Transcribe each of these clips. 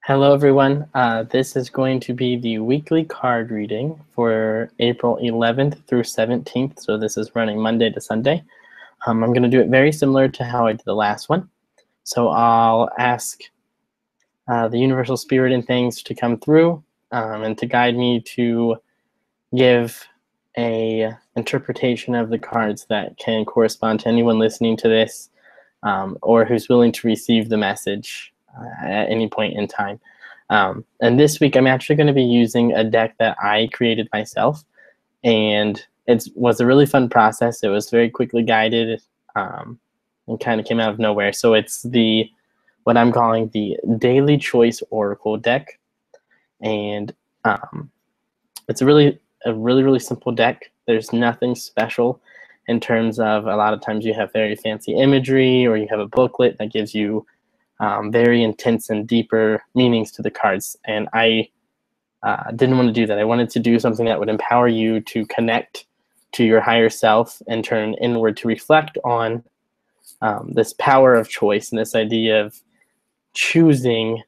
Hello, everyone. This is going to be the weekly card reading for April 11th through 17th. So this is running Monday to Sunday. I'm going to do it very similar to how I did the last one. So I'll ask the universal spirit and things to come through and to guide me to give a interpretation of the cards that can correspond to anyone listening to this or who's willing to receive the message at any point in time. And this week I'm actually going to be using a deck that I created myself, and it was a really fun process. It was very quickly guided and kind of came out of nowhere. So it's what I'm calling the Daily Choice Oracle deck, and it's a really simple deck. There's nothing special in terms of, a lot of times you have very fancy imagery or you have a booklet that gives you very intense and deeper meanings to the cards. And I didn't want to do that. I wanted to do something that would empower you to connect to your higher self and turn inward to reflect on this power of choice and this idea of choosing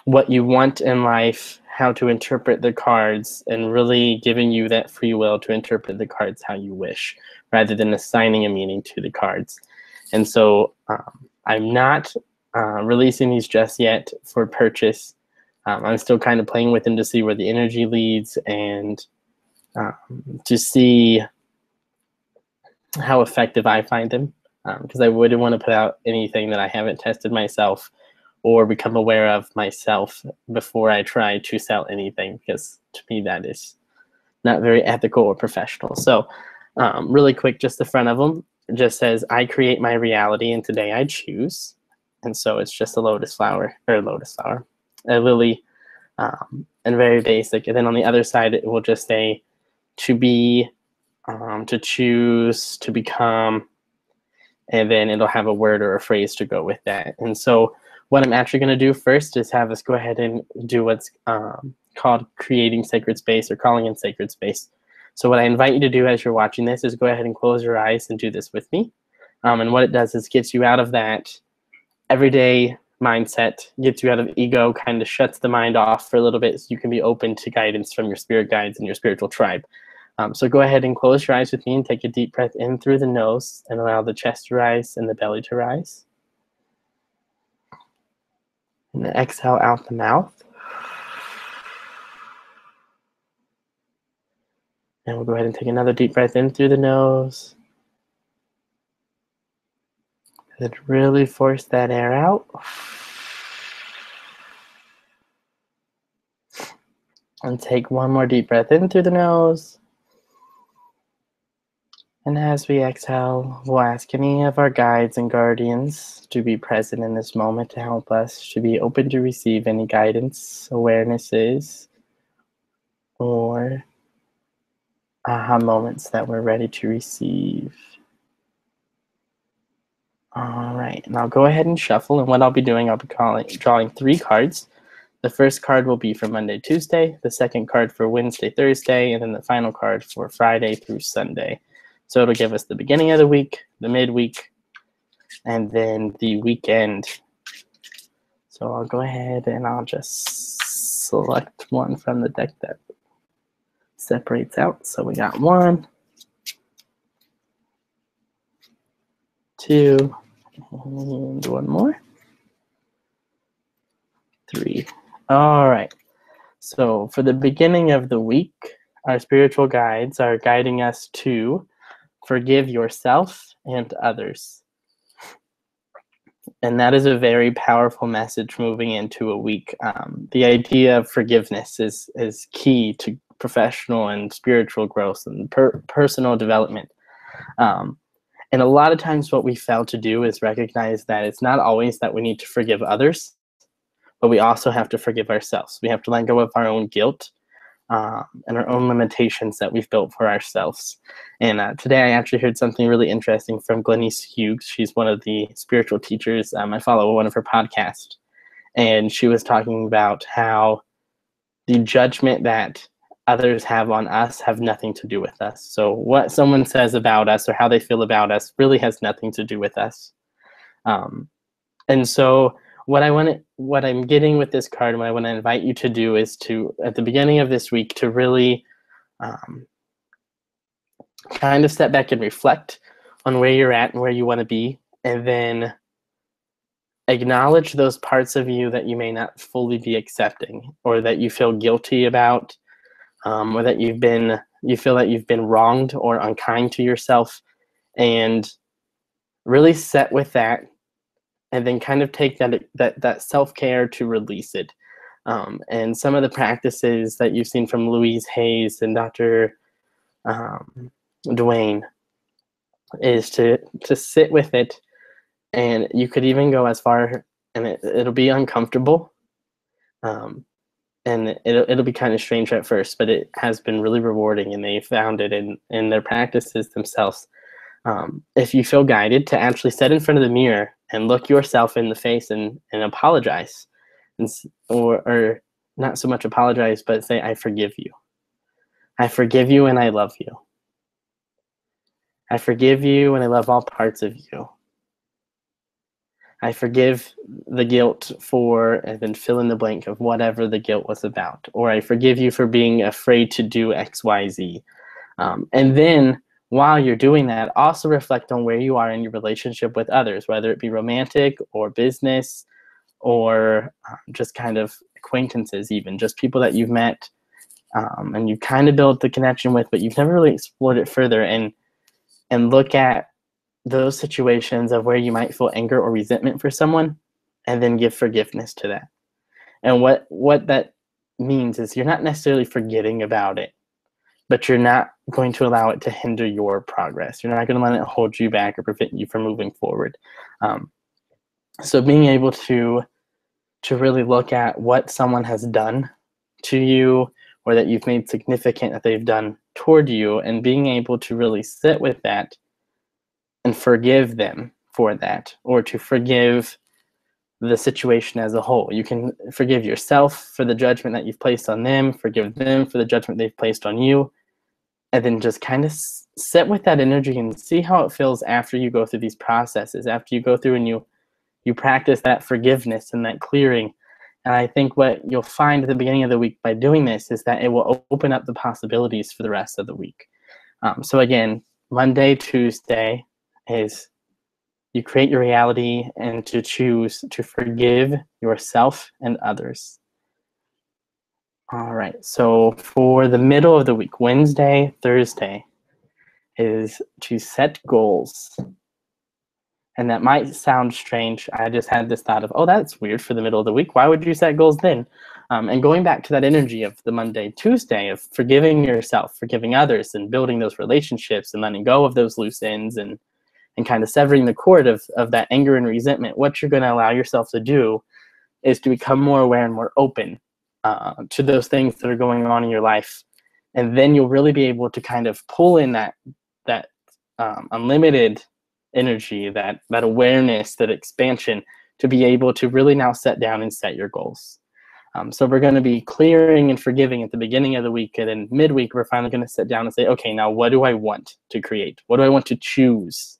what you want in life, how to interpret the cards, and really giving you that free will to interpret the cards how you wish, rather than assigning a meaning to the cards. And so I'm not releasing these just yet for purchase. I'm still kind of playing with them to see where the energy leads and to see how effective I find them, because I wouldn't want to put out anything that I haven't tested myself or become aware of myself before I try to sell anything, because to me that is not very ethical or professional. So really quick, just the front of them. It just says, I create my reality and today I choose. And so it's just a a lily, and very basic. And then on the other side, it will just say to be, to choose, to become, and then it'll have a word or a phrase to go with that. And so what I'm actually going to do first is have us go ahead and do what's called creating sacred space or calling in sacred space. So what I invite you to do as you're watching this is go ahead and close your eyes and do this with me. And what it does is gets you out of that everyday mindset, gets you out of ego, kind of shuts the mind off for a little bit so you can be open to guidance from your spirit guides and your spiritual tribe. So go ahead and close your eyes with me and take a deep breath in through the nose and allow the chest to rise and the belly to rise. And then exhale out the mouth. And we'll go ahead and take another deep breath in through the nose. And really force that air out. And take one more deep breath in through the nose. And as we exhale, we'll ask any of our guides and guardians to be present in this moment to help us to be open to receive any guidance, awarenesses, or aha moments that we're ready to receive. All right, and I'll go ahead and shuffle, and what I'll be doing, I'll be drawing 3 cards. The first card will be for Monday, Tuesday, the second card for Wednesday, Thursday, and then the final card for Friday through Sunday. So it'll give us the beginning of the week, the midweek, and then the weekend. So I'll go ahead and I'll just select one from the deck that separates out. So we got 1, 2, and 1 more, 3. All right. So for the beginning of the week, our spiritual guides are guiding us to forgive yourself and others. And that is a very powerful message moving into a week. The idea of forgiveness is key to professional and spiritual growth and personal development. And a lot of times what we fail to do is recognize that it's not always that we need to forgive others, but we also have to forgive ourselves. We have to let go of our own guilt and our own limitations that we've built for ourselves. And today I actually heard something really interesting from Glenise Hughes. She's one of the spiritual teachers. I follow one of her podcasts. And she was talking about how the judgment that others have on us have nothing to do with us. So what someone says about us or how they feel about us really has nothing to do with us. And so what I'm getting with this card, and what I want to invite you to do is to, at the beginning of this week, to really kind of step back and reflect on where you're at and where you want to be, and then acknowledge those parts of you that you may not fully be accepting, or that you feel guilty about, or that you feel that you've been wronged or unkind to yourself, and really sit with that, and then kind of take that self-care to release it. And some of the practices that you've seen from Louise Hayes and Dr. Dwayne is to sit with it, and you could even go as far, and it'll be uncomfortable, and it'll be kind of strange at first, but it has been really rewarding, and they found it in their practices themselves. If you feel guided, to actually sit in front of the mirror and look yourself in the face and apologize, or not so much apologize, but say, I forgive you. I forgive you and I love you. I forgive you and I love all parts of you. I forgive the guilt for, and then fill in the blank of whatever the guilt was about. Or I forgive you for being afraid to do X, Y, Z. And then while you're doing that, also reflect on where you are in your relationship with others, whether it be romantic or business, or just kind of acquaintances, even just people that you've met and you've kind of built the connection with, but you've never really explored it further, and look at those situations of where you might feel anger or resentment for someone, and then give forgiveness to that. And what that means is you're not necessarily forgetting about it, but you're not going to allow it to hinder your progress. You're not going to let it hold you back or prevent you from moving forward. So being able to really look at what someone has done to you, or that you've made significant that they've done toward you, and being able to really sit with that and forgive them for that, or to forgive the situation as a whole. You can forgive yourself for the judgment that you've placed on them, forgive them for the judgment they've placed on you, and then just kind of sit with that energy and see how it feels after you go through these processes, after you go through and you practice that forgiveness and that clearing. And I think what you'll find at the beginning of the week by doing this is that it will open up the possibilities for the rest of the week. So again, Monday, Tuesday is you create your reality, and to choose to forgive yourself and others. All right, so for the middle of the week, Wednesday, Thursday, is to set goals. And that might sound strange. I just had this thought of, oh, that's weird for the middle of the week. Why would you set goals then? And going back to that energy of the Monday, Tuesday, of forgiving yourself, forgiving others, and building those relationships, and letting go of those loose ends, and kind of severing the cord of that anger and resentment, what you're going to allow yourself to do is to become more aware and more open to those things that are going on in your life. And then you'll really be able to kind of pull in that unlimited energy, that awareness, that expansion, to be able to really now set down and set your goals. So we're going to be clearing and forgiving at the beginning of the week, and then midweek we're finally going to sit down and say, okay, now what do I want to create? What do I want to choose?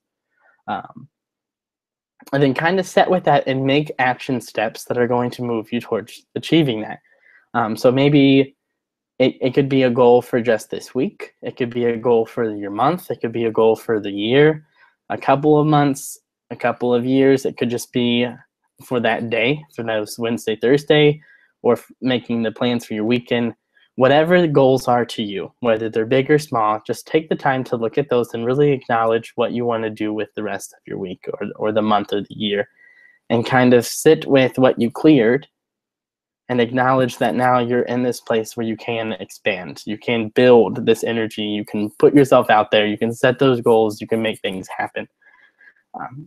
And then kind of set with that and make action steps that are going to move you towards achieving that. So maybe it could be a goal for just this week. It could be a goal for your month. It could be a goal for the year, a couple of months, a couple of years. It could just be for that day, for those Wednesday, Thursday, or making the plans for your weekend. Whatever the goals are to you, whether they're big or small, just take the time to look at those and really acknowledge what you want to do with the rest of your week, or the month or the year, and kind of sit with what you cleared and acknowledge that now you're in this place where you can expand. You can build this energy. You can put yourself out there. You can set those goals. You can make things happen.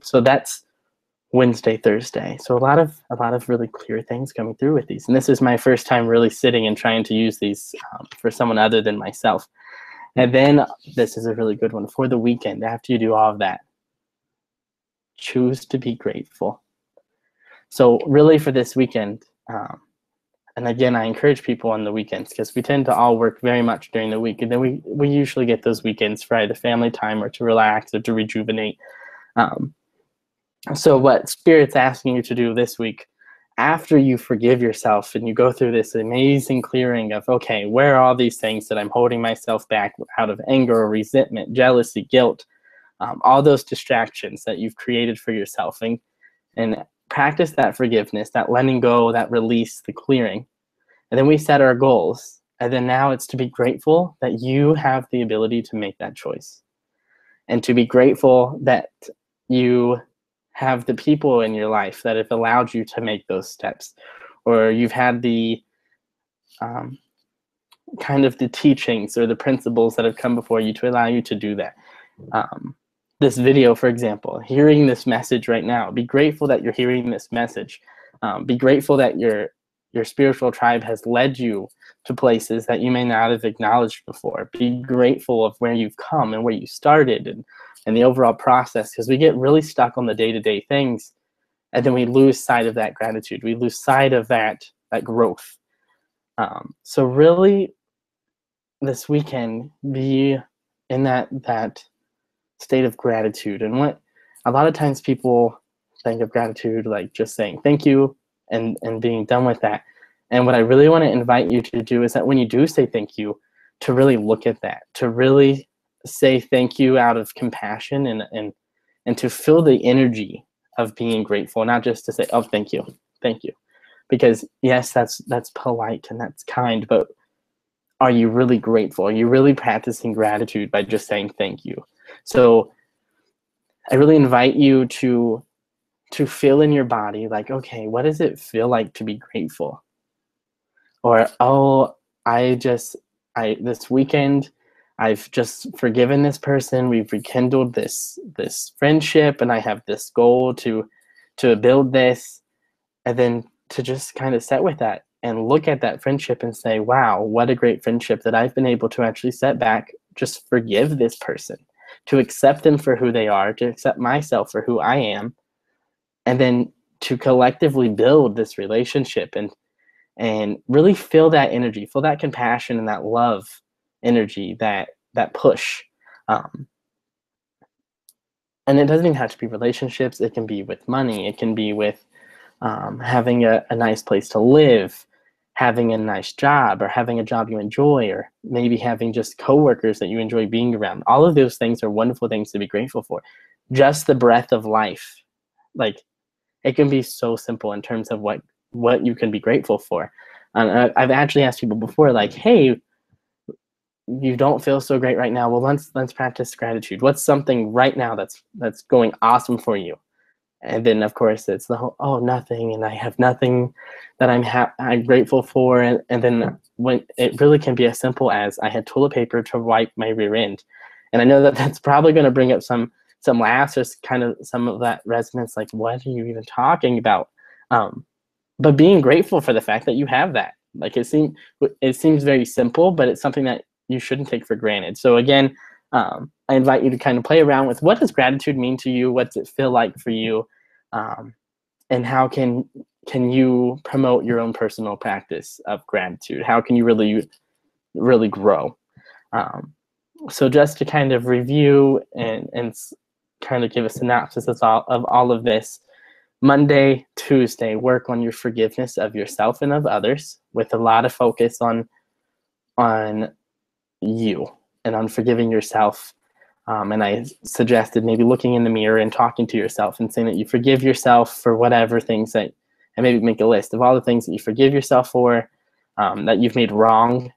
So that's Wednesday, Thursday. So a lot of really clear things coming through with these. And this is my first time really sitting and trying to use these for someone other than myself. And then this is a really good one for the weekend. After you do all of that, choose to be grateful. So really for this weekend, and again, I encourage people on the weekends, because we tend to all work very much during the week. And then we usually get those weekends for either family time or to relax or to rejuvenate. So what Spirit's asking you to do this week after you forgive yourself and you go through this amazing clearing of, okay, where are all these things that I'm holding myself back out of anger or resentment, jealousy, guilt, all those distractions that you've created for yourself, and practice that forgiveness, that letting go, that release, the clearing. And then we set our goals. And then now it's to be grateful that you have the ability to make that choice. And to be grateful that you have the people in your life that have allowed you to make those steps. Or you've had the kind of the teachings or the principles that have come before you to allow you to do that. This video, for example, hearing this message right now, be grateful that you're hearing this message. Be grateful that your spiritual tribe has led you to places that you may not have acknowledged before. Be grateful of where you've come and where you started and the overall process, because we get really stuck on the day-to-day things, and then we lose sight of that gratitude. We lose sight of that growth. So really, this weekend, be in that state of gratitude. And what a lot of times people think of gratitude like just saying thank you and being done with that. And what I really want to invite you to do is that when you do say thank you, to really look at that, to really say thank you out of compassion and to feel the energy of being grateful, not just to say, oh, thank you. Because yes, that's polite and that's kind, but are you really grateful? Are you really practicing gratitude by just saying thank you? So I really invite you to feel in your body like, okay, what does it feel like to be grateful? Or, oh, this weekend, I've just forgiven this person. We've rekindled this friendship, and I have this goal to build this. And then to just kind of sit with that and look at that friendship and say, wow, what a great friendship that I've been able to actually set back, just forgive this person, to accept them for who they are, to accept myself for who I am, and then to collectively build this relationship and really feel that energy, feel that compassion and that love energy, that push. And it doesn't even have to be relationships. It can be with money. It can be with having a nice place to live, having a nice job, or having a job you enjoy, or maybe having just coworkers that you enjoy being around. All of those things are wonderful things to be grateful for. Just the breath of life. Like, it can be so simple in terms of what you can be grateful for. I've actually asked people before, like, hey, you don't feel so great right now. Well, let's practice gratitude. What's something right now that's going awesome for you? And then, of course, it's the whole, oh, nothing, and I have nothing that I'm grateful for. And then when it really can be as simple as I had toilet paper to wipe my rear end. And I know that that's probably going to bring up some laughs or kind of some of that resonance, like, what are you even talking about? But being grateful for the fact that you have that. Like, it seems very simple, but it's something that you shouldn't take for granted. So again, I invite you to kind of play around with, what does gratitude mean to you? What does it feel like for you? And how can you promote your own personal practice of gratitude? How can you really grow? So just to kind of review and kind of give a synopsis of all of this, Monday, Tuesday, work on your forgiveness of yourself and of others with a lot of focus on you and on forgiving yourself. And I suggested maybe looking in the mirror and talking to yourself and saying that you forgive yourself for whatever things and maybe make a list of all the things that you forgive yourself for, that you've made wrong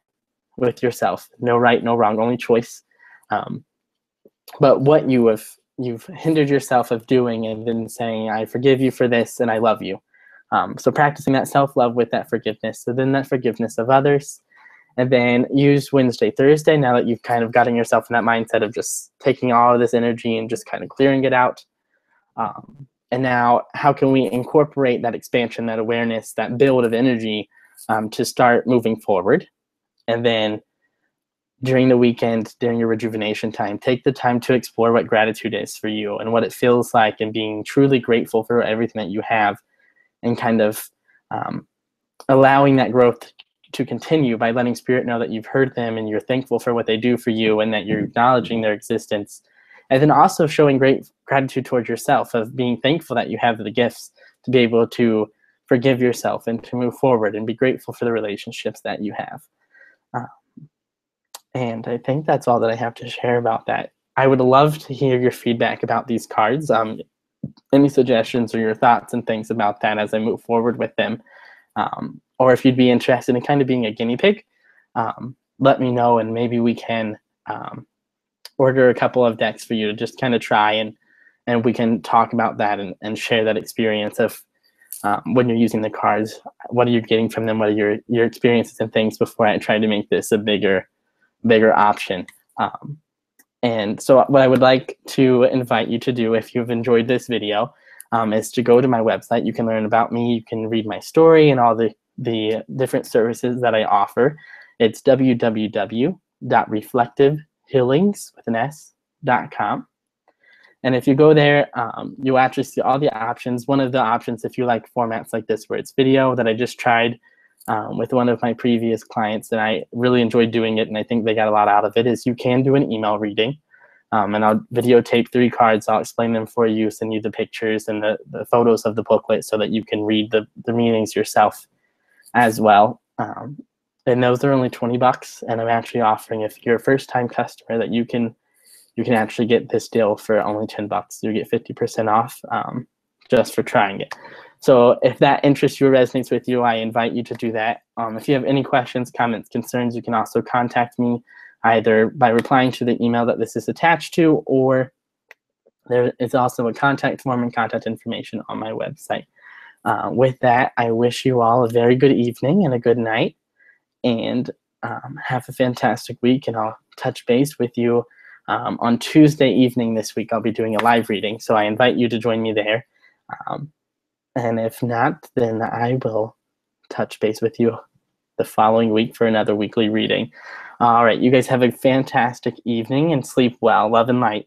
with yourself. No right, no wrong, only choice. But what you've hindered yourself of doing, and then saying, I forgive you for this and I love you. So practicing that self-love with that forgiveness. So then that forgiveness of others. And then use Wednesday, Thursday, now that you've kind of gotten yourself in that mindset of just taking all of this energy and just kind of clearing it out. And now how can we incorporate that expansion, that awareness, that build of energy to start moving forward? And then during the weekend, during your rejuvenation time, take the time to explore what gratitude is for you and what it feels like, and being truly grateful for everything that you have, and kind of allowing that growth to continue by letting Spirit know that you've heard them and you're thankful for what they do for you and that you're acknowledging their existence. And then also showing great gratitude towards yourself, of being thankful that you have the gifts to be able to forgive yourself and to move forward and be grateful for the relationships that you have. And I think that's all that I have to share about that. I would love to hear your feedback about these cards. Any suggestions or your thoughts and things about that as I move forward with them. Or if you'd be interested in kind of being a guinea pig, let me know, and maybe we can order a couple of decks for you to just kind of try, and we can talk about that and share that experience of when you're using the cards, what are you getting from them, what are your experiences and things before I try to make this a bigger option. And so what I would like to invite you to do, if you've enjoyed this video, is to go to my website. You can learn about me, you can read my story and all the different services that I offer. It's www.reflectivehealings.com. And if you go there, you'll actually see all the options. One of the options, if you like formats like this where it's video, that I just tried with one of my previous clients, and I really enjoyed doing it, and I think they got a lot out of it, is you can do an email reading. And I'll videotape 3 cards. I'll explain them for you, send you the pictures and the photos of the booklet so that you can read the meanings yourself as well. And those are only $20, and I'm actually offering, if you're a first-time customer, that you can actually get this deal for only $10. You get 50% off just for trying it. So if that interests you or resonates with you, I invite you to do that. If you have any questions, comments, concerns, you can also contact me either by replying to the email that this is attached to, or there is also a contact form and contact information on my website. With that, I wish you all a very good evening and a good night, and have a fantastic week, and I'll touch base with you on Tuesday evening this week. I'll be doing a live reading, so I invite you to join me there. And if not, then I will touch base with you the following week for another weekly reading. All right, you guys have a fantastic evening and sleep well. Love and light.